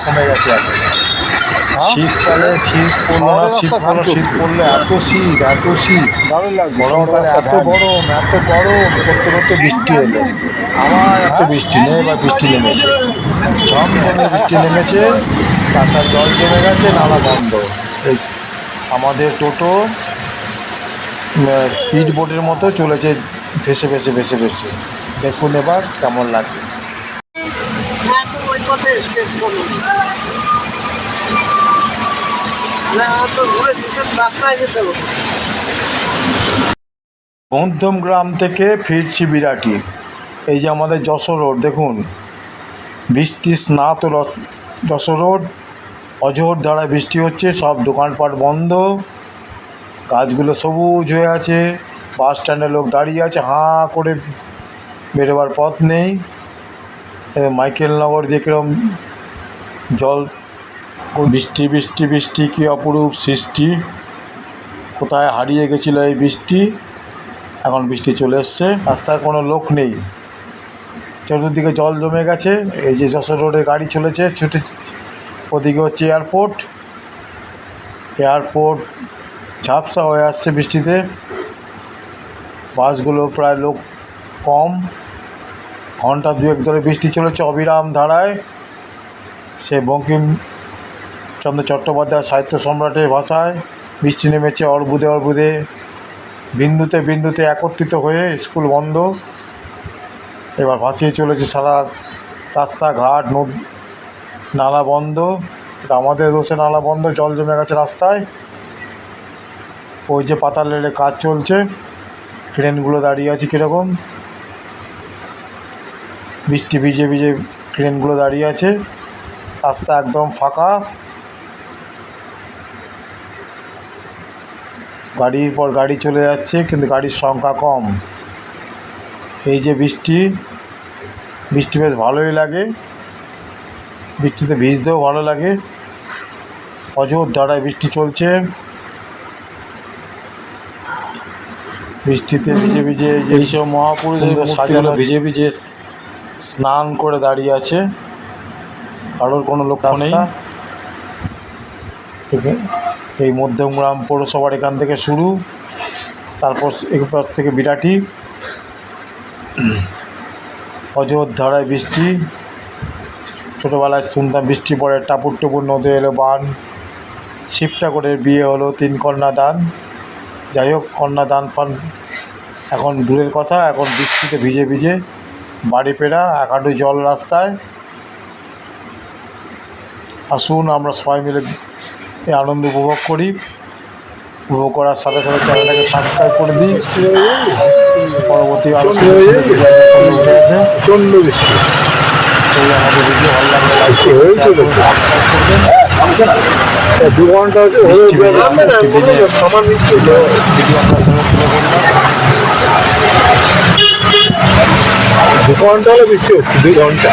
কমে গেছে এখন। শীতকালে শীত পড়লো না, শীত পড়লে এত শীত, গরমকালে এত গরম করতে করতে বৃষ্টি এলো, আবার এত বৃষ্টি নেই, এবার বৃষ্টি নেমেছে, ঝমঝমে বৃষ্টি নেমেছে, রাস্তার জল জমে গেছে, নালা বন্ধ। এই আমাদের টোটো স্পিড বোটের মতো চলেছে ভেসে ভেসে ভেসে ভেসে। দেখুন এবার কেমন লাগে। মধ্যম গ্রাম থেকে ফিরছি বিরাটি। এই যে আমাদের যশোর রোড দেখুন, বৃষ্টি স্নাত যশোর রোড, অঝোর ধারায় বৃষ্টি হচ্ছে, সব দোকানপাট বন্ধ, গাছগুলো সবুজ হয়ে আছে, বাস স্ট্যান্ডে লোক দাঁড়িয়ে আছে হাঁ করে, বেরোবার পথ নেই। মাইকেলনগর দিয়ে কিরম জল, বৃষ্টি বৃষ্টি বৃষ্টি, কী অপরূপ সৃষ্টি, কোথায় হারিয়ে গেছিলো এই বৃষ্টি, এখন বৃষ্টি চলে এসছে, রাস্তায় কোনো লোক নেই, চতুর্দিকে জল জমে গেছে। এই যে যশোর রোডে গাড়ি চলেছে ছুটে, ওদিকে হচ্ছে এয়ারপোর্ট ঝাপসা হয়ে আসছে বৃষ্টিতে, বাসগুলো প্রায় লোক কম, ঘন্টা দুয়েক ধরে বৃষ্টি চলেছে অবিরাম ধারায়। সে বঙ্কিমচন্দ্র চট্টোপাধ্যায় সাহিত্য সম্রাটের ভাষায়, বৃষ্টি নেমেছে অর্বুদে অর্বুদে, বিন্দুতে বিন্দুতে একত্রিত হয়ে, স্কুল বন্ধ, এবার ভাসিয়ে চলেছে সারা রাস্তাঘাট, নালা বন্ধ। এটা আমাদের দোষে নালা বন্ধ, জল জমে গেছে রাস্তায়। ওই যে পাতাল রেলে কাজ চলছে, ট্রেনগুলো দাঁড়িয়ে আছে কীরকম, বৃষ্টি ভিজে ভিজে ট্রেনগুলো দাঁড়িয়ে আছে, রাস্তা একদম ফাঁকা, গাড়ির পর গাড়ি চলে যাচ্ছে কিন্তু গাড়ির সংখ্যা কম। এই যে বৃষ্টি বেশ ভালোই লাগে, বৃষ্টিতে ভিজতেও ভালো লাগে, অঝোর ধারায় বৃষ্টি চলছে, বৃষ্টিতে ভিজে ভিজে এইসব মহাপুরুষের সাজানো ভিজে ভিজে স্নান করে দাঁড়িয়ে আছে, কারোর কোনো লক্ষ্য নেই। এই মধ্যমগ্রাম পৌরসভার এখান থেকে শুরু, তারপর এরপর থেকে বিরাটি, অঝোর ধারায় বৃষ্টি। ছোটোবেলায় শুনতাম বৃষ্টি পড়ে টাপুর টুপুর নদী এলো বান, শিব ঠাকুরের বিয়ে হলো 3 কন্যা দান। যাই হোক, কন্যা দান পান এখন দূরের কথা, এখন বৃষ্টিতে ভিজে ভিজে বাড়ি ফেরা, এক হাঁটু জল রাস্তায়। আসুন আমরা সবাই মিলে এই আনন্দ উপভোগ করি, উপভোগ করার সাথে সাথে চ্যানেলটাকে সাবস্ক্রাইব করে দিই, পরবর্তী আলোচনা উঠে আসে। এই আমাদের ভিডিও ভালো লাগলে লাইক করবেন, সাবস্ক্রাইব করবেন। 2 ঘন্টা ভিডিও আপনার সঙ্গে তুলে ধরলাম। 2 ঘন্টা হলে বৃষ্টি হচ্ছে, 2 ঘন্টা।